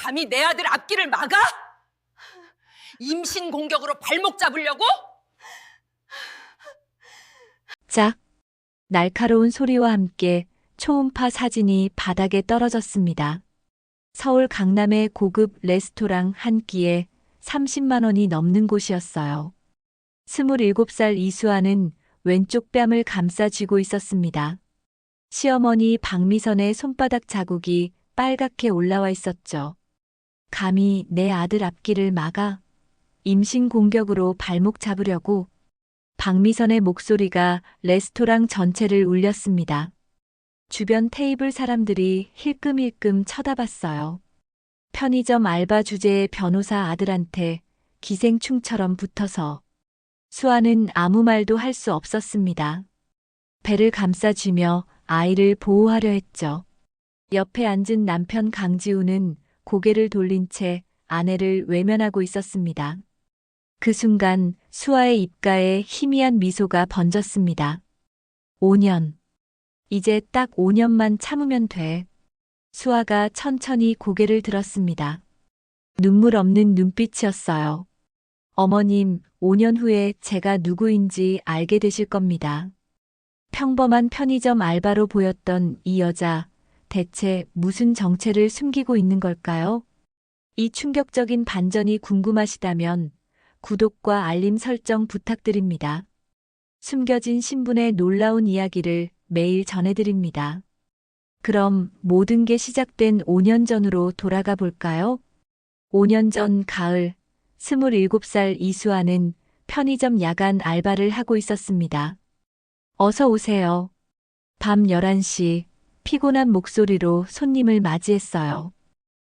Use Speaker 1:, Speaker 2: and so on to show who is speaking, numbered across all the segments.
Speaker 1: 감히 내 아들 앞길을 막아? 임신 공격으로 발목 잡으려고?
Speaker 2: 짝! 날카로운 소리와 함께 초음파 사진이 바닥에 떨어졌습니다. 서울 강남의 고급 레스토랑 한 끼에 30만 원이 넘는 곳이었어요. 27살 이수아는 왼쪽 뺨을 감싸 쥐고 있었습니다. 시어머니 박미선의 손바닥 자국이 빨갛게 올라와 있었죠. 감히 내 아들 앞길을 막아 임신 공격으로 발목 잡으려고. 박미선의 목소리가 레스토랑 전체를 울렸습니다. 주변 테이블 사람들이 힐끔힐끔 쳐다봤어요. 편의점 알바 주제의 변호사 아들한테 기생충처럼 붙어서 수아는 아무 말도 할 수 없었습니다. 배를 감싸쥐며 아이를 보호하려 했죠. 옆에 앉은 남편 강지우는 고개를 돌린 채 아내를 외면하고 있었습니다. 그 순간 수아의 입가에 희미한 미소가 번졌습니다. 5년. 이제 딱 5년만 참으면 돼. 수아가 천천히 고개를 들었습니다. 눈물 없는 눈빛이었어요. 어머님, 5년 후에 제가 누구인지 알게 되실 겁니다. 평범한 편의점 알바로 보였던 이 여자, 대체 무슨 정체를 숨기고 있는 걸까요? 이 충격적인 반전이 궁금하시다면 구독과 알림 설정 부탁드립니다. 숨겨진 신분의 놀라운 이야기를 매일 전해드립니다. 그럼 모든 게 시작된 5년 전으로 돌아가 볼까요? 5년 전 가을, 27살 이수아는 편의점 야간 알바를 하고 있었습니다. 어서 오세요. 밤 11시, 피곤한 목소리로 손님을 맞이했어요.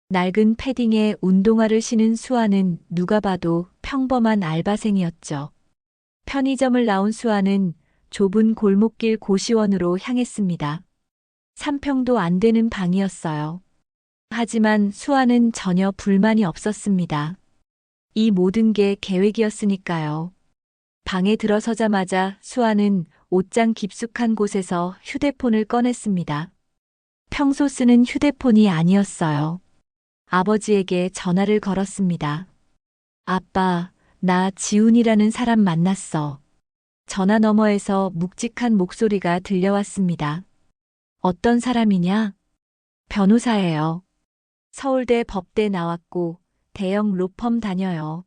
Speaker 2: 낡은 패딩에 운동화를 신은 수아는 누가 봐도 평범한 알바생이었죠. 편의점을 나온 수아는 좁은 골목길 고시원으로 향했습니다. 3평도 안 되는 방이었어요. 하지만 수아는 전혀 불만이 없었습니다. 이 모든 게 계획이었으니까요. 방에 들어서자마자 수아는 옷장 깊숙한 곳에서 휴대폰을 꺼냈습니다. 평소 쓰는 휴대폰이 아니었어요. 아버지에게 전화를 걸었습니다. 아빠, 나 지훈이라는 사람 만났어. 전화 너머에서 묵직한 목소리가 들려왔습니다. 어떤 사람이냐? 변호사예요. 서울대 법대 나왔고 대형 로펌 다녀요.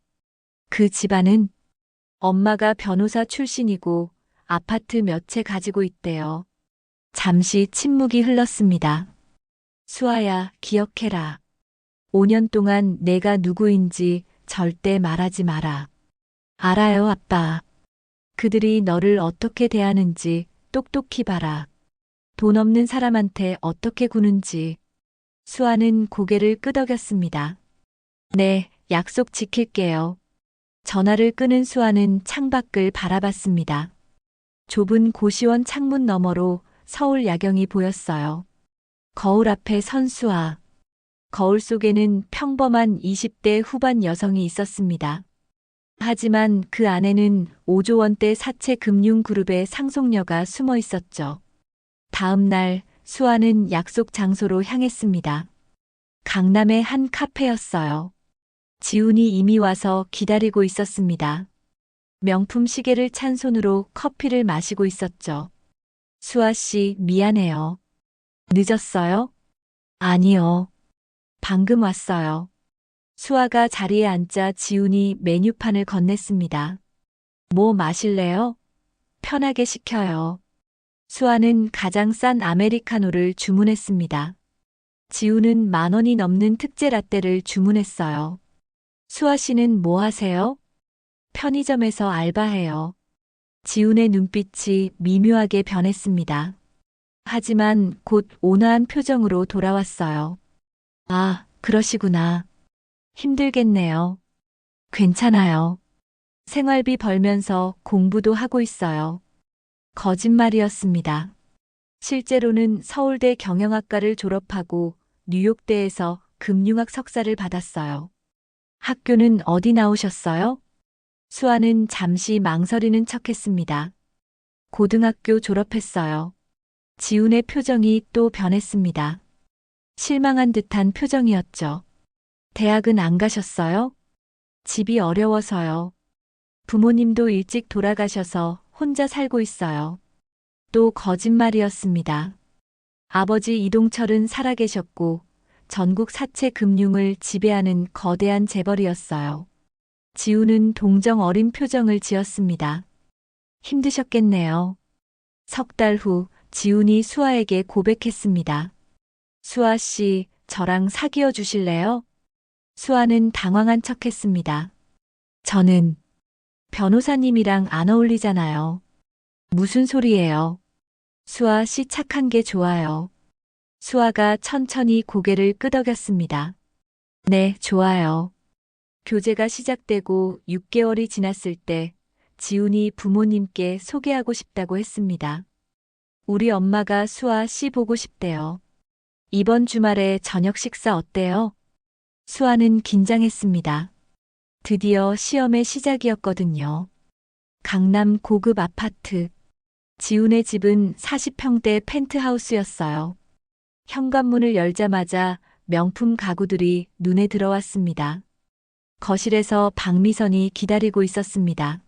Speaker 2: 그 집안은 엄마가 변호사 출신이고 아파트 몇 채 가지고 있대요. 잠시 침묵이 흘렀습니다. 수아야, 기억해라. 5년 동안 내가 누구인지 절대 말하지 마라. 알아요, 아빠. 그들이 너를 어떻게 대하는지 똑똑히 봐라. 돈 없는 사람한테 어떻게 구는지. 수아는 고개를 끄덕였습니다. 네, 약속 지킬게요. 전화를 끊은 수아는 창밖을 바라봤습니다. 좁은 고시원 창문 너머로 서울 야경이 보였어요. 거울 앞에 선 수아. 거울 속에는 평범한 20대 후반 여성이 있었습니다. 하지만 그 안에는 5조 원대 사채 금융그룹의 상속녀가 숨어 있었죠. 다음 날 수아는 약속 장소로 향했습니다. 강남의 한 카페였어요. 지훈이 이미 와서 기다리고 있었습니다. 명품 시계를 찬 손으로 커피를 마시고 있었죠. 수아 씨, 미안해요. 늦었어요? 아니요. 방금 왔어요. 수아가 자리에 앉자 지훈이 메뉴판을 건넸습니다. 뭐 마실래요? 편하게 시켜요. 수아는 가장 싼 아메리카노를 주문했습니다. 지훈은 10,000원이 넘는 특제 라떼를 주문했어요. 수아 씨는 뭐 하세요? 편의점에서 알바해요. 지훈의 눈빛이 미묘하게 변했습니다. 하지만 곧 온화한 표정으로 돌아왔어요. 아, 그러시구나. 힘들겠네요. 괜찮아요. 생활비 벌면서 공부도 하고 있어요. 거짓말이었습니다. 실제로는 서울대 경영학과를 졸업하고 뉴욕대에서 금융학 석사를 받았어요. 학교는 어디 나오셨어요? 수아는 잠시 망설이는 척했습니다. 고등학교 졸업했어요. 지훈의 표정이 또 변했습니다. 실망한 듯한 표정이었죠. 대학은 안 가셨어요? 집이 어려워서요. 부모님도 일찍 돌아가셔서 혼자 살고 있어요. 또 거짓말이었습니다. 아버지 이동철은 살아계셨고 전국 사채 금융을 지배하는 거대한 재벌이었어요. 지우는 동정 어린 표정을 지었습니다. 힘드셨겠네요. 석 달 후 지훈이 수아에게 고백했습니다. 수아 씨, 저랑 사귀어 주실래요? 수아는 당황한 척했습니다. 저는 변호사님이랑 안 어울리잖아요. 무슨 소리예요? 수아 씨 착한 게 좋아요. 수아가 천천히 고개를 끄덕였습니다. 네, 좋아요. 교제가 시작되고 6개월이 지났을 때 지훈이 부모님께 소개하고 싶다고 했습니다. 우리 엄마가 수아 씨 보고 싶대요. 이번 주말에 저녁 식사 어때요? 수아는 긴장했습니다. 드디어 시험의 시작이었거든요. 강남 고급 아파트. 지훈의 집은 40평대 펜트하우스였어요. 현관문을 열자마자 명품 가구들이 눈에 들어왔습니다. 거실에서 박미선이 기다리고 있었습니다.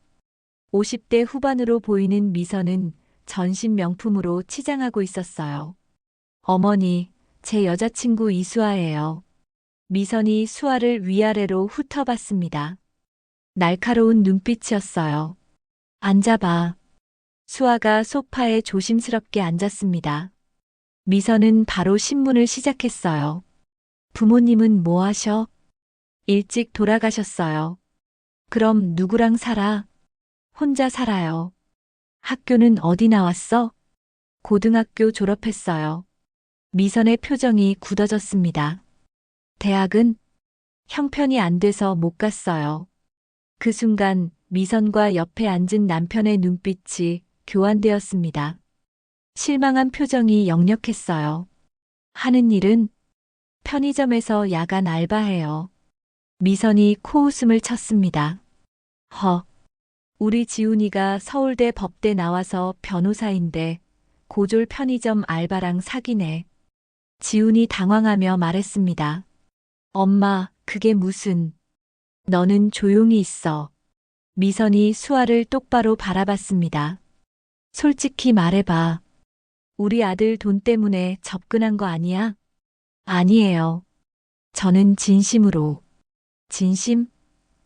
Speaker 2: 50대 후반으로 보이는 미선은 전신 명품으로 치장하고 있었어요. 어머니, 제 여자친구 이수아예요. 미선이 수아를 위아래로 훑어봤습니다. 날카로운 눈빛이었어요. 앉아봐. 수아가 소파에 조심스럽게 앉았습니다. 미선은 바로 신문을 시작했어요. 부모님은 뭐 하셔? 일찍 돌아가셨어요. 그럼 누구랑 살아? 혼자 살아요. 학교는 어디 나왔어? 고등학교 졸업했어요. 미선의 표정이 굳어졌습니다. 대학은? 형편이 안 돼서 못 갔어요. 그 순간 미선과 옆에 앉은 남편의 눈빛이 교환되었습니다. 실망한 표정이 역력했어요. 하는 일은? 편의점에서 야간 알바해요. 미선이 코웃음을 쳤습니다. 우리 지훈이가 서울대 법대 나와서 변호사인데 고졸 편의점 알바랑 사귀네. 지훈이 당황하며 말했습니다. 엄마, 그게 무슨... 너는 조용히 있어. 미선이 수아를 똑바로 바라봤습니다. 솔직히 말해봐. 우리 아들 돈 때문에 접근한 거 아니야? 아니에요. 저는 진심으로. 진심?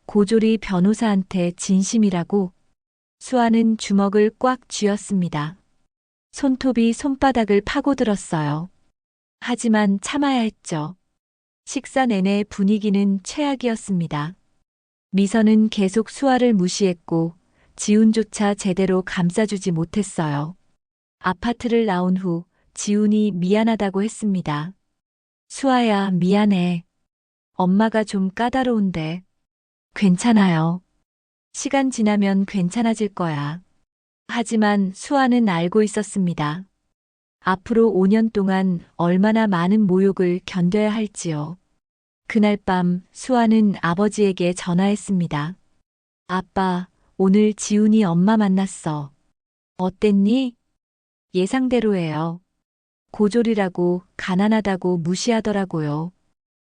Speaker 2: 고졸이 변호사한테 진심이라고? 수아는 주먹을 꽉 쥐었습니다. 손톱이 손바닥을 파고들었어요. 하지만 참아야 했죠. 식사 내내 분위기는 최악이었습니다. 미선은 계속 수아를 무시했고 지훈조차 제대로 감싸주지 못했어요. 아파트를 나온 후 지훈이 미안하다고 했습니다. 수아야, 미안해. 엄마가 좀 까다로운데. 괜찮아요. 시간 지나면 괜찮아질 거야. 하지만 수아는 알고 있었습니다. 앞으로 5년 동안 얼마나 많은 모욕을 견뎌야 할지요. 그날 밤 수아는 아버지에게 전화했습니다. 아빠, 오늘 지훈이 엄마 만났어. 어땠니? 예상대로예요. 고졸이라고 가난하다고 무시하더라고요.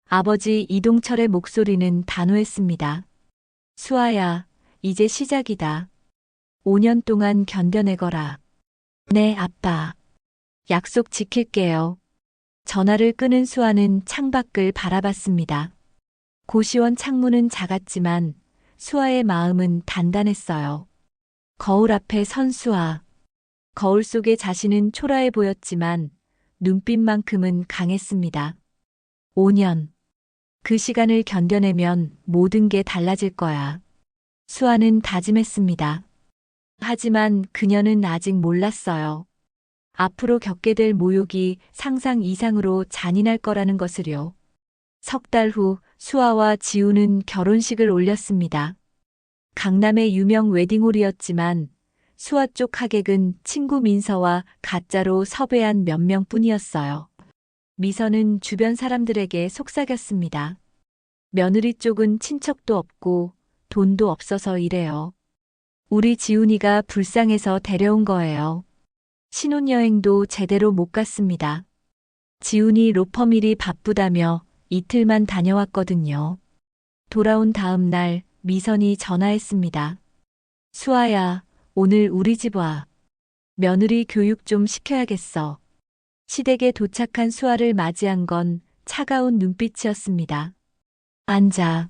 Speaker 2: 아버지 이동철의 목소리는 단호했습니다. 수아야, 이제 시작이다. 5년 동안 견뎌내거라. 네, 아빠. 약속 지킬게요. 전화를 끊은 수아는 창밖을 바라봤습니다. 고시원 창문은 작았지만 수아의 마음은 단단했어요. 거울 앞에 선 수아. 거울 속의 자신은 초라해 보였지만 눈빛만큼은 강했습니다. 5년. 그 시간을 견뎌내면 모든 게 달라질 거야. 수아는 다짐했습니다. 하지만 그녀는 아직 몰랐어요. 앞으로 겪게 될 모욕이 상상 이상으로 잔인할 거라는 것을요. 석 달 후 수아와 지우는 결혼식을 올렸습니다. 강남의 유명 웨딩홀이었지만 수아 쪽 하객은 친구 민서와 가짜로 섭외한 몇 명뿐이었어요. 미선은 주변 사람들에게 속삭였습니다. 며느리 쪽은 친척도 없고 돈도 없어서 이래요. 우리 지훈이가 불쌍해서 데려온 거예요. 신혼여행도 제대로 못 갔습니다. 지훈이 로펌일이 바쁘다며 이틀만 다녀왔거든요. 돌아온 다음 날 미선이 전화했습니다. 수아야, 오늘 우리 집 와. 며느리 교육 좀 시켜야겠어. 시댁에 도착한 수아를 맞이한 건 차가운 눈빛이었습니다. 앉아.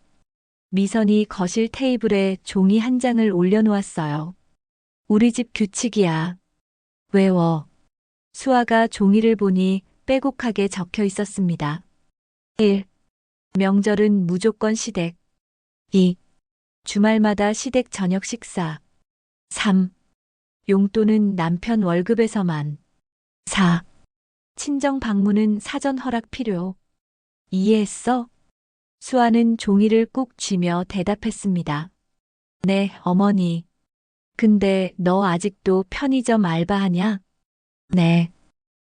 Speaker 2: 미선이 거실 테이블에 종이 한 장을 올려놓았어요. 우리 집 규칙이야. 외워. 수아가 종이를 보니 빼곡하게 적혀 있었습니다. 1. 명절은 무조건 시댁. 2. 주말마다 시댁 저녁 식사. 3. 용돈은 남편 월급에서만. 4. 친정 방문은 사전 허락 필요. 이해했어? 수아는 종이를 꾹 쥐며 대답했습니다. 네, 어머니. 근데 너 아직도 편의점 알바하냐? 네.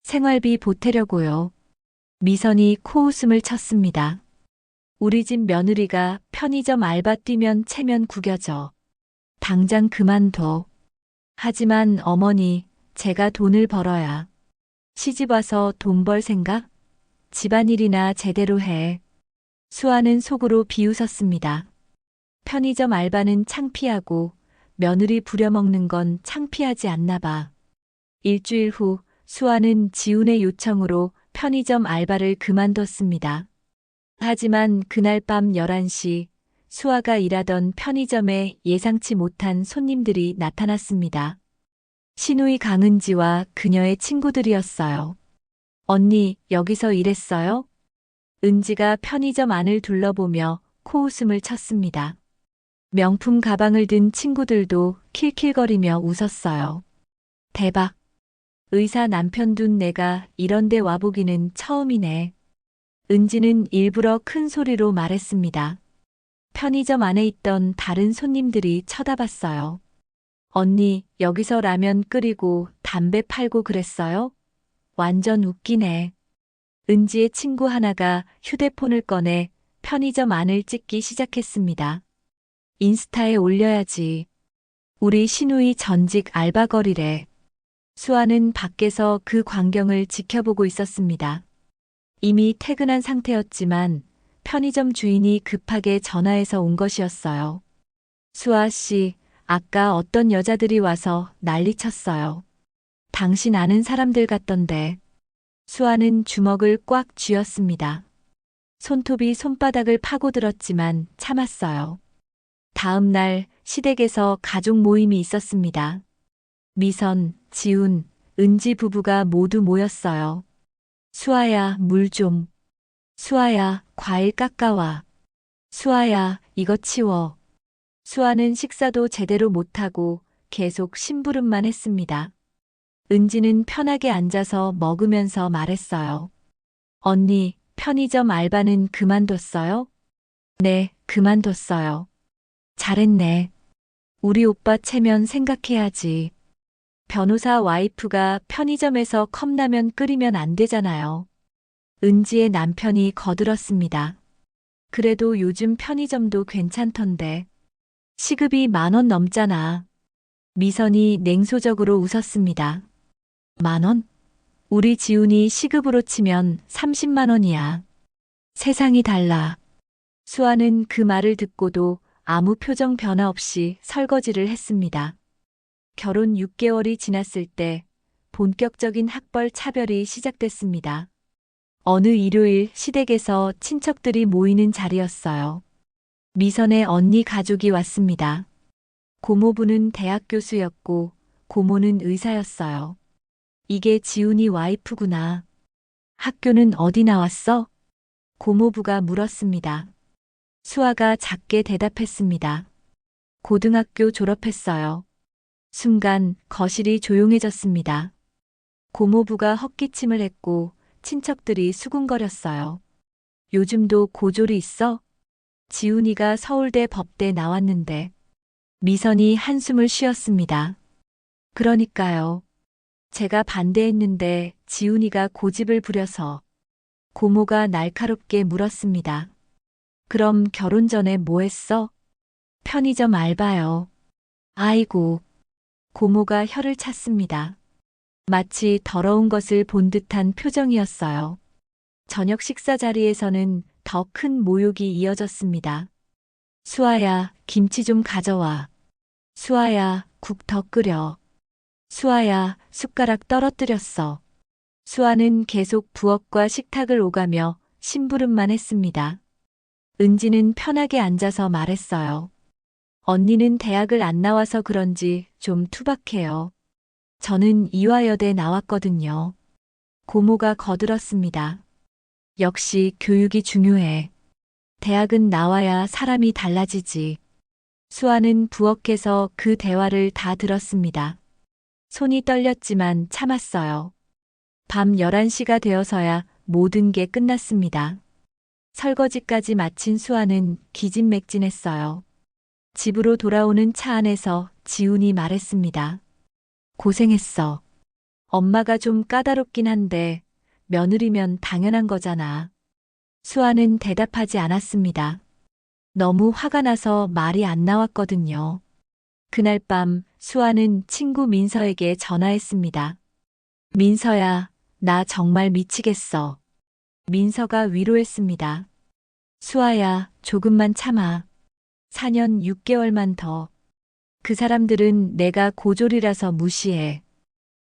Speaker 2: 생활비 보태려고요. 미선이 코웃음을 쳤습니다. 우리 집 며느리가 편의점 알바 뛰면 체면 구겨져. 당장 그만둬. 하지만 어머니, 제가 돈을 벌어야. 시집 와서 돈 벌 생각? 집안일이나 제대로 해. 수아는 속으로 비웃었습니다. 편의점 알바는 창피하고 며느리 부려먹는 건 창피하지 않나 봐. 일주일 후 수아는 지훈의 요청으로 편의점 알바를 그만뒀습니다. 하지만 그날 밤 11시 수아가 일하던 편의점에 예상치 못한 손님들이 나타났습니다. 시누이 강은지와 그녀의 친구들이었어요. 언니, 여기서 일했어요? 은지가 편의점 안을 둘러보며 코웃음을 쳤습니다. 명품 가방을 든 친구들도 킬킬거리며 웃었어요. 대박. 의사 남편 둔 내가 이런 데 와보기는 처음이네. 은지는 일부러 큰 소리로 말했습니다. 편의점 안에 있던 다른 손님들이 쳐다봤어요. 언니, 여기서 라면 끓이고 담배 팔고 그랬어요? 완전 웃기네. 은지의 친구 하나가 휴대폰을 꺼내 편의점 안을 찍기 시작했습니다. 인스타에 올려야지. 우리 시누이 전직 알바거리래. 수아는 밖에서 그 광경을 지켜보고 있었습니다. 이미 퇴근한 상태였지만 편의점 주인이 급하게 전화해서 온 것이었어요. 수아 씨, 아까 어떤 여자들이 와서 난리쳤어요. 당신 아는 사람들 같던데. 수아는 주먹을 꽉 쥐었습니다. 손톱이 손바닥을 파고들었지만 참았어요. 다음 날 시댁에서 가족 모임이 있었습니다. 미선, 지훈, 은지 부부가 모두 모였어요. 수아야, 물 좀. 수아야, 과일 깎아와. 수아야, 이거 치워. 수아는 식사도 제대로 못하고 계속 심부름만 했습니다. 은지는 편하게 앉아서 먹으면서 말했어요. 언니, 편의점 알바는 그만뒀어요? 네, 그만뒀어요. 잘했네. 우리 오빠 체면 생각해야지. 변호사 와이프가 편의점에서 컵라면 끓이면 안 되잖아요. 은지의 남편이 거들었습니다. 그래도 요즘 편의점도 괜찮던데. 시급이 10,000원 넘잖아. 미선이 냉소적으로 웃었습니다. 10,000원? 우리 지훈이 시급으로 치면 30만 원이야. 세상이 달라. 수아는 그 말을 듣고도 아무 표정 변화 없이 설거지를 했습니다. 결혼 6개월이 지났을 때 본격적인 학벌 차별이 시작됐습니다. 어느 일요일 시댁에서 친척들이 모이는 자리였어요. 미선의 언니 가족이 왔습니다. 고모부는 대학 교수였고 고모는 의사였어요. 이게 지훈이 와이프구나. 학교는 어디 나왔어? 고모부가 물었습니다. 수아가 작게 대답했습니다. 고등학교 졸업했어요. 순간 거실이 조용해졌습니다. 고모부가 헛기침을 했고 친척들이 수군거렸어요. 요즘도 고졸이 있어? 지훈이가 서울대 법대 나왔는데. 미선이 한숨을 쉬었습니다. 그러니까요. 제가 반대했는데 지훈이가 고집을 부려서. 고모가 날카롭게 물었습니다. 그럼 결혼 전에 뭐 했어? 편의점 알바요. 아이고. 고모가 혀를 찼습니다. 마치 더러운 것을 본 듯한 표정이었어요. 저녁 식사 자리에서는 더 큰 모욕이 이어졌습니다. 수아야, 김치 좀 가져와. 수아야, 국 더 끓여. 수아야, 숟가락 떨어뜨렸어. 수아는 계속 부엌과 식탁을 오가며 심부름만 했습니다. 은지는 편하게 앉아서 말했어요. 언니는 대학을 안 나와서 그런지 좀 투박해요. 저는 이화여대 나왔거든요. 고모가 거들었습니다. 역시 교육이 중요해. 대학은 나와야 사람이 달라지지. 수아는 부엌에서 그 대화를 다 들었습니다. 손이 떨렸지만 참았어요. 밤 11시가 되어서야 모든 게 끝났습니다. 설거지까지 마친 수아는 기진맥진했어요. 집으로 돌아오는 차 안에서 지훈이 말했습니다. 고생했어. 엄마가 좀 까다롭긴 한데 며느리면 당연한 거잖아. 수아는 대답하지 않았습니다. 너무 화가 나서 말이 안 나왔거든요. 그날 밤 수아는 친구 민서에게 전화했습니다. 민서야, 나 정말 미치겠어. 민서가 위로했습니다. 수아야, 조금만 참아. 4년 6개월만 더. 그 사람들은 내가 고졸이라서 무시해.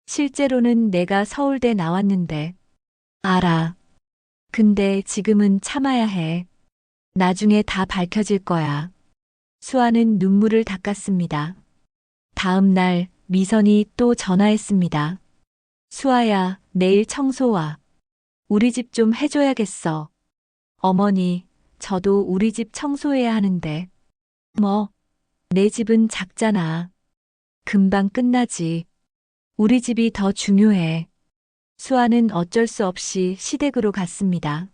Speaker 2: 실제로는 내가 서울대 나왔는데. 알아. 근데 지금은 참아야 해. 나중에 다 밝혀질 거야. 수아는 눈물을 닦았습니다. 다음 날 미선이 또 전화했습니다. 수아야, 내일 청소 와. 우리 집 좀 해줘야겠어. 어머니, 저도 우리 집 청소해야 하는데. 뭐, 내 집은 작잖아. 금방 끝나지. 우리 집이 더 중요해. 수아는 어쩔 수 없이 시댁으로 갔습니다.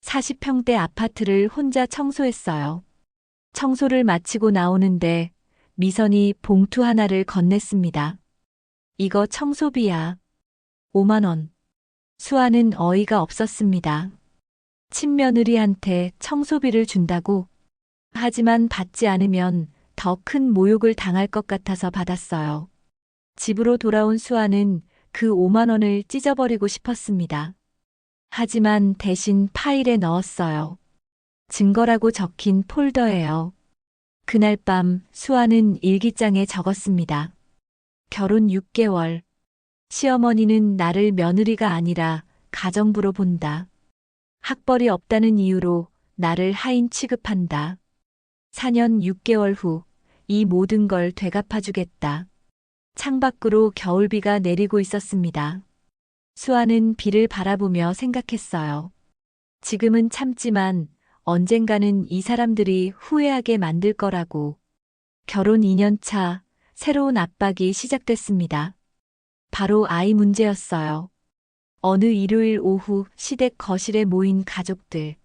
Speaker 2: 40평대 아파트를 혼자 청소했어요. 청소를 마치고 나오는데 미선이 봉투 하나를 건넸습니다. 이거 청소비야. 5만 원. 수아는 어이가 없었습니다. 친며느리한테 청소비를 준다고? 하지만 받지 않으면 더 큰 모욕을 당할 것 같아서 받았어요. 집으로 돌아온 수아는 그 5만 원을 찢어버리고 싶었습니다. 하지만 대신 파일에 넣었어요. 증거라고 적힌 폴더예요. 그날 밤 수아는 일기장에 적었습니다. 결혼 6개월. 시어머니는 나를 며느리가 아니라 가정부로 본다. 학벌이 없다는 이유로 나를 하인 취급한다. 4년 6개월 후 이 모든 걸 되갚아주겠다. 창밖으로 겨울비가 내리고 있었습니다. 수아는 비를 바라보며 생각했어요. 지금은 참지만 언젠가는 이 사람들이 후회하게 만들 거라고. 결혼 2년 차 새로운 압박이 시작됐습니다. 바로 아이 문제였어요. 어느 일요일 오후 시댁 거실에 모인 가족들.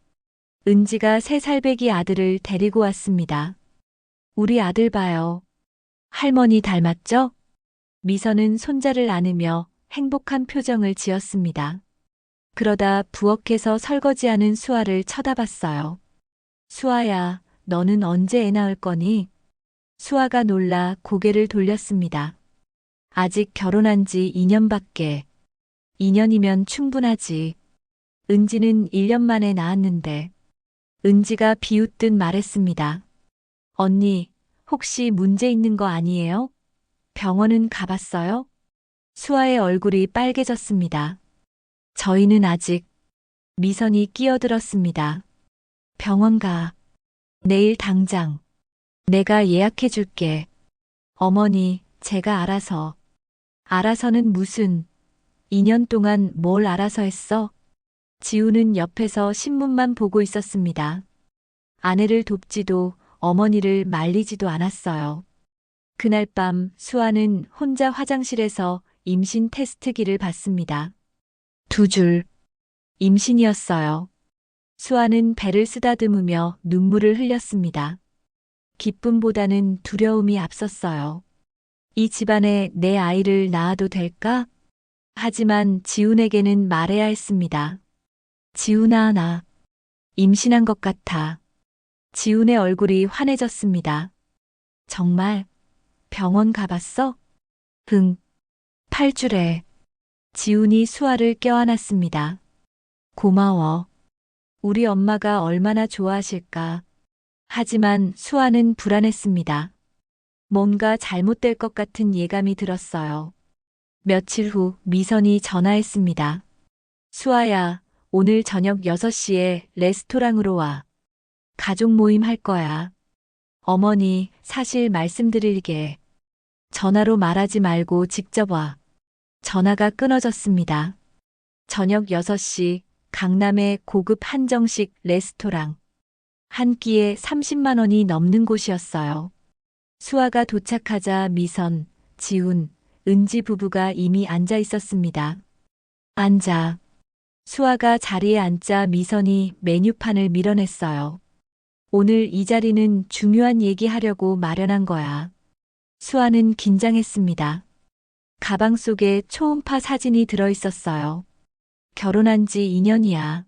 Speaker 2: 은지가 3살배기 아들을 데리고 왔습니다. 우리 아들 봐요. 할머니 닮았죠? 미선은 손자를 안으며 행복한 표정을 지었습니다. 그러다 부엌에서 설거지하는 수아를 쳐다봤어요. 수아야, 너는 언제 애 낳을 거니? 수아가 놀라 고개를 돌렸습니다. 아직 결혼한 지 2년밖에. 2년이면 충분하지. 은지는 1년 만에 낳았는데. 은지가 비웃듯 말했습니다. 언니, 혹시 문제 있는 거 아니에요? 병원은 가봤어요? 수아의 얼굴이 빨개졌습니다. 저희는 아직. 미선이 끼어들었습니다. 병원 가. 내일 당장. 내가 예약해 줄게. 어머니, 제가 알아서. 알아서는 무슨. 2년 동안 뭘 알아서 했어? 지우는 옆에서 신문만 보고 있었습니다. 아내를 돕지도 어머니를 말리지도 않았어요. 그날 밤 수아는 혼자 화장실에서 임신 테스트기를 봤습니다. 2줄. 임신이었어요. 수아는 배를 쓰다듬으며 눈물을 흘렸습니다. 기쁨보다는 두려움이 앞섰어요. 이 집안에 내 아이를 낳아도 될까? 하지만 지훈에게는 말해야 했습니다. 지훈아, 나 임신한 것 같아. 지훈의 얼굴이 환해졌습니다. 정말? 병원 가봤어? 응. 8줄에. 지훈이 수아를 껴안았습니다. 고마워. 우리 엄마가 얼마나 좋아하실까. 하지만 수아는 불안했습니다. 뭔가 잘못될 것 같은 예감이 들었어요. 며칠 후 미선이 전화했습니다. 수아야, 오늘 저녁 6시에 레스토랑으로 와. 가족 모임 할 거야. 어머니, 사실 말씀드릴게. 전화로 말하지 말고 직접 와. 전화가 끊어졌습니다. 저녁 6시 강남의 고급 한정식 레스토랑. 한 끼에 30만 원이 넘는 곳이었어요. 수아가 도착하자 미선, 지훈, 은지 부부가 이미 앉아 있었습니다. 앉아. 수아가 자리에 앉자 미선이 메뉴판을 밀어냈어요. 오늘 이 자리는 중요한 얘기하려고 마련한 거야. 수아는 긴장했습니다. 가방 속에 초음파 사진이 들어 있었어요. 결혼한 지 2년이야.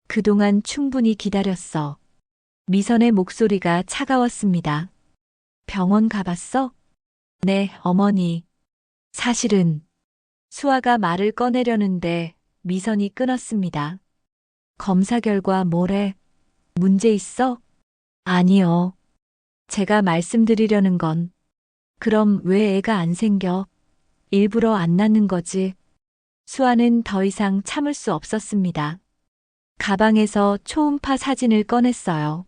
Speaker 2: 그동안 충분히 기다렸어. 미선의 목소리가 차가웠습니다. 병원 가봤어? 네, 어머니. 사실은 수아가 말을 꺼내려는데 미선이 끊었습니다. 검사 결과 뭐래? 문제 있어? 아니요. 제가 말씀드리려는 건 그럼 왜 애가 안 생겨? 일부러 안 낳는 거지. 수아는 더 이상 참을 수 없었습니다. 가방에서 초음파 사진을 꺼냈어요.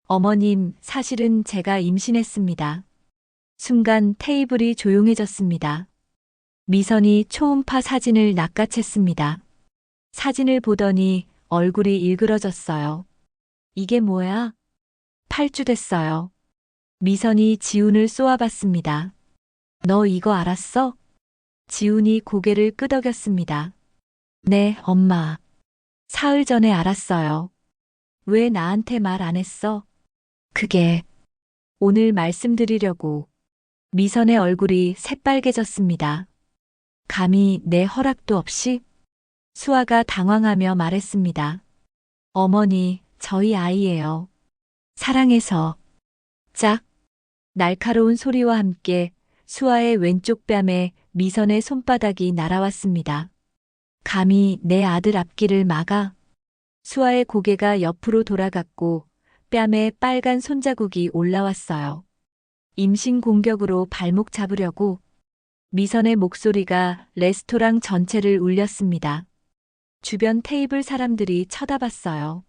Speaker 2: 어머님, 사실은 제가 임신했습니다. 순간 테이블이 조용해졌습니다. 미선이 초음파 사진을 낚아챘습니다. 사진을 보더니 얼굴이 일그러졌어요. 이게 뭐야? 8주 됐어요. 미선이 지훈을 쏘아봤습니다. 너 이거 알았어? 지훈이 고개를 끄덕였습니다. 네, 엄마. 사흘 전에 알았어요. 왜 나한테 말 안 했어? 그게 오늘 말씀드리려고. 미선의 얼굴이 새빨개졌습니다. 감히 내 허락도 없이? 수아가 당황하며 말했습니다. 어머니, 저희 아이예요. 사랑해서. 짝. 날카로운 소리와 함께 수아의 왼쪽 뺨에 미선의 손바닥이 날아왔습니다. 감히 내 아들 앞길을 막아? 수아의 고개가 옆으로 돌아갔고 뺨에 빨간 손자국이 올라왔어요. 임신 공격으로 발목 잡으려고. 미선의 목소리가 레스토랑 전체를 울렸습니다. 주변 테이블 사람들이 쳐다봤어요.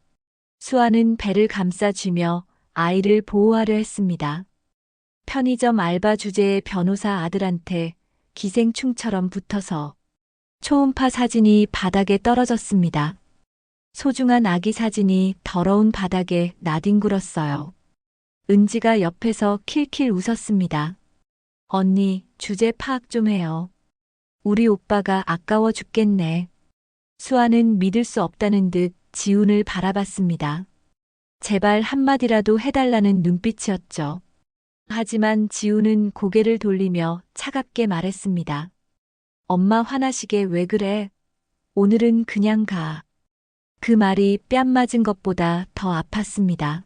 Speaker 2: 수아는 배를 감싸쥐며 아이를 보호하려 했습니다. 편의점 알바 주제의 변호사 아들한테 기생충처럼 붙어서 초음파 사진이 바닥에 떨어졌습니다. 소중한 아기 사진이 더러운 바닥에 나뒹굴었어요. 은지가 옆에서 킬킬 웃었습니다. 언니, 주제 파악 좀 해요. 우리 오빠가 아까워 죽겠네. 수아는 믿을 수 없다는 듯 지훈을 바라봤습니다. 제발 한마디라도 해달라는 눈빛이었죠. 하지만 지훈은 고개를 돌리며 차갑게 말했습니다. 엄마 화나시게 왜 그래? 오늘은 그냥 가. 그 말이 뺨 맞은 것보다 더 아팠습니다.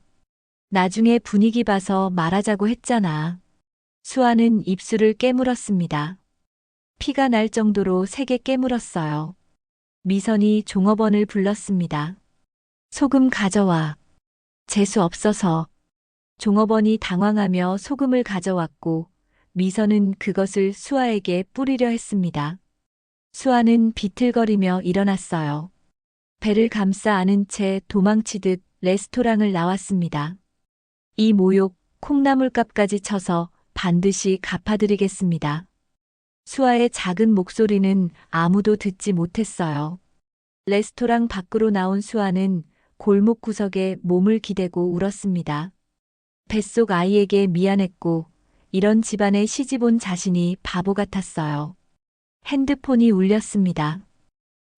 Speaker 2: 나중에 분위기 봐서 말하자고 했잖아. 수아는 입술을 깨물었습니다. 피가 날 정도로 세게 깨물었어요. 미선이 종업원을 불렀습니다. 소금 가져와. 재수 없어서. 종업원이 당황하며 소금을 가져왔고 미선은 그것을 수아에게 뿌리려 했습니다. 수아는 비틀거리며 일어났어요. 배를 감싸 안은 채 도망치듯 레스토랑을 나왔습니다. 이 모욕, 콩나물값까지 쳐서 반드시 갚아드리겠습니다. 수아의 작은 목소리는 아무도 듣지 못했어요. 레스토랑 밖으로 나온 수아는 골목 구석에 몸을 기대고 울었습니다. 뱃속 아이에게 미안했고 이런 집안에 시집 온 자신이 바보 같았어요. 핸드폰이 울렸습니다.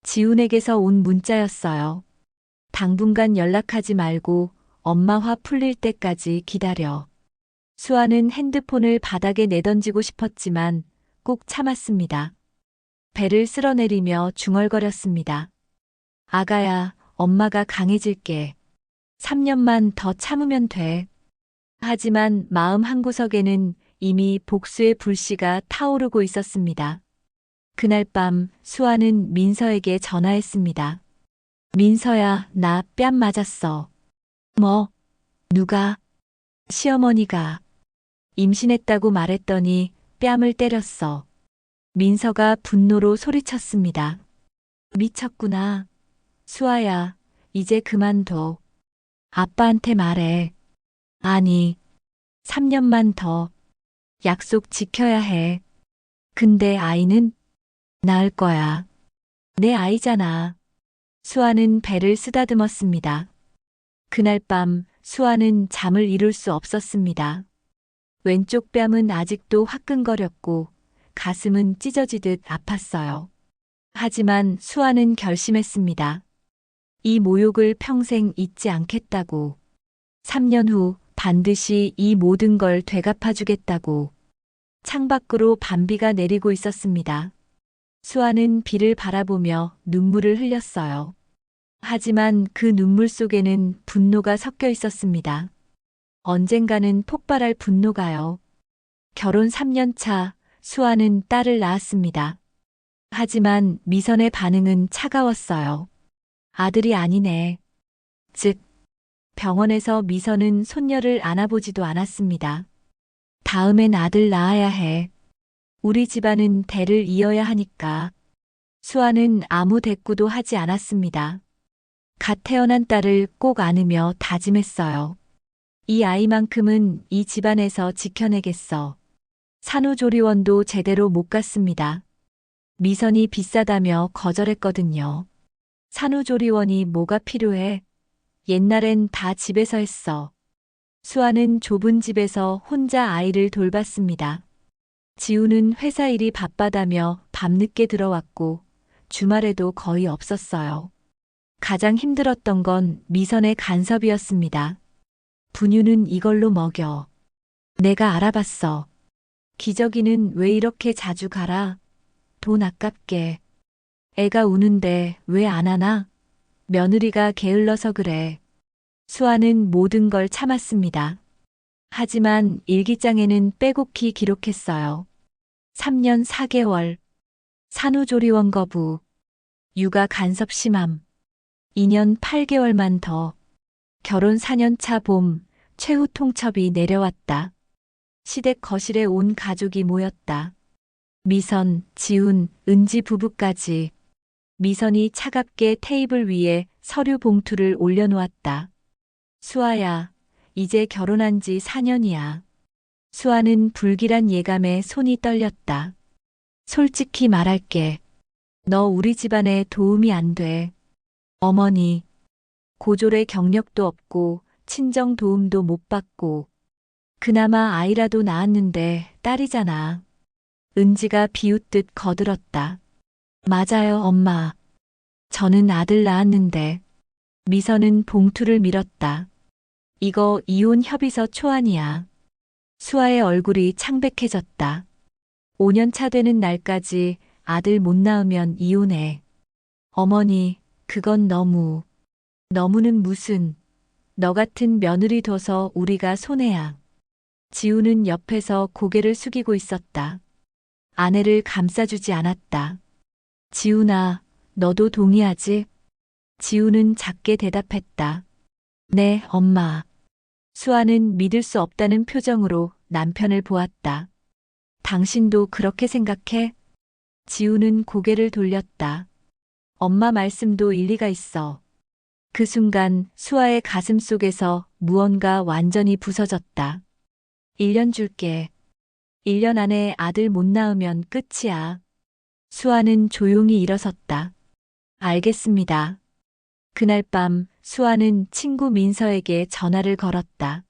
Speaker 2: 지훈에게서 온 문자였어요. 당분간 연락하지 말고 엄마 화 풀릴 때까지 기다려. 수아는 핸드폰을 바닥에 내던지고 싶었지만 꼭 참았습니다. 배를 쓸어내리며 중얼거렸습니다. 아가야, 엄마가 강해질게. 3년만 더 참으면 돼. 하지만 마음 한구석에는 이미 복수의 불씨가 타오르고 있었습니다. 그날 밤 수아는 민서에게 전화했습니다. 민서야, 나 뺨 맞았어. 뭐? 누가? 시어머니가 임신했다고 말했더니 뺨을 때렸어. 민서가 분노로 소리쳤습니다. 미쳤구나. 수아야, 이제 그만둬. 아빠한테 말해. 아니, 3년만 더. 약속 지켜야 해. 근데 아이는 낳을 거야. 내 아이잖아. 수아는 배를 쓰다듬었습니다. 그날 밤 수아는 잠을 이룰 수 없었습니다. 왼쪽 뺨은 아직도 화끈거렸고 가슴은 찢어지듯 아팠어요. 하지만 수아는 결심했습니다. 이 모욕을 평생 잊지 않겠다고. 3년 후 반드시 이 모든 걸 되갚아주겠다고. 창밖으로 밤비가 내리고 있었습니다. 수아는 비를 바라보며 눈물을 흘렸어요. 하지만 그 눈물 속에는 분노가 섞여 있었습니다. 언젠가는 폭발할 분노가요. 결혼 3년 차 수아는 딸을 낳았습니다. 하지만 미선의 반응은 차가웠어요. 아들이 아니네. 즉, 병원에서 미선은 손녀를 안아보지도 않았습니다. 다음엔 아들 낳아야 해. 우리 집안은 대를 이어야 하니까. 수아는 아무 대꾸도 하지 않았습니다. 갓 태어난 딸을 꼭 안으며 다짐했어요. 이 아이만큼은 이 집안에서 지켜내겠어. 산후조리원도 제대로 못 갔습니다. 미선이 비싸다며 거절했거든요. 산후조리원이 뭐가 필요해? 옛날엔 다 집에서 했어. 수아는 좁은 집에서 혼자 아이를 돌봤습니다. 지우는 회사 일이 바빠다며 밤늦게 들어왔고 주말에도 거의 없었어요. 가장 힘들었던 건 미선의 간섭이었습니다. 분유는 이걸로 먹여. 내가 알아봤어. 기저귀는 왜 이렇게 자주 갈아? 돈 아깝게. 애가 우는데 왜 안 하나? 며느리가 게을러서 그래. 수아는 모든 걸 참았습니다. 하지만 일기장에는 빼곡히 기록했어요. 3년 4개월. 산후조리원 거부. 육아 간섭 심함. 2년 8개월만 더. 결혼 4년 차 봄, 최후 통첩이 내려왔다. 시댁 거실에 온 가족이 모였다. 미선, 지훈, 은지 부부까지. 미선이 차갑게 테이블 위에 서류 봉투를 올려놓았다. 수아야, 이제 결혼한 지 4년이야. 수아는 불길한 예감에 손이 떨렸다. 솔직히 말할게. 너 우리 집안에 도움이 안 돼. 어머니, 고졸의 경력도 없고 친정 도움도 못 받고 그나마 아이라도 낳았는데 딸이잖아. 은지가 비웃듯 거들었다. 맞아요, 엄마. 저는 아들 낳았는데. 미선은 봉투를 밀었다. 이거 이혼 협의서 초안이야. 수아의 얼굴이 창백해졌다. 5년 차 되는 날까지 아들 못 낳으면 이혼해. 어머니, 그건 너무는 무슨, 너 같은 며느리 둬서 우리가 손해야. 지우는 옆에서 고개를 숙이고 있었다. 아내를 감싸주지 않았다. 지훈아, 너도 동의하지? 지우는 작게 대답했다. 네, 엄마. 수아는 믿을 수 없다는 표정으로 남편을 보았다. 당신도 그렇게 생각해? 지우는 고개를 돌렸다. 엄마 말씀도 일리가 있어. 그 순간 수아의 가슴 속에서 무언가 완전히 부서졌다. 1년 줄게. 1년 안에 아들 못 낳으면 끝이야. 수아는 조용히 일어섰다. 알겠습니다. 그날 밤 수아는 친구 민서에게 전화를 걸었다.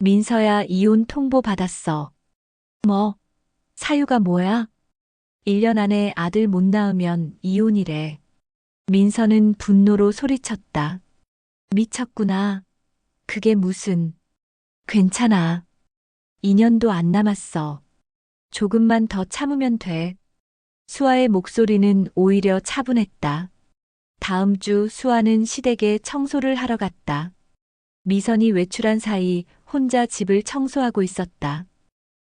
Speaker 2: 민서야, 이혼 통보 받았어. 뭐? 사유가 뭐야? 1년 안에 아들 못 낳으면 이혼이래. 민서는 분노로 소리쳤다. 미쳤구나. 그게 무슨. 괜찮아. 2년도 안 남았어. 조금만 더 참으면 돼. 수아의 목소리는 오히려 차분했다. 다음 주 수아는 시댁에 청소를 하러 갔다. 미선이 외출한 사이 혼자 집을 청소하고 있었다.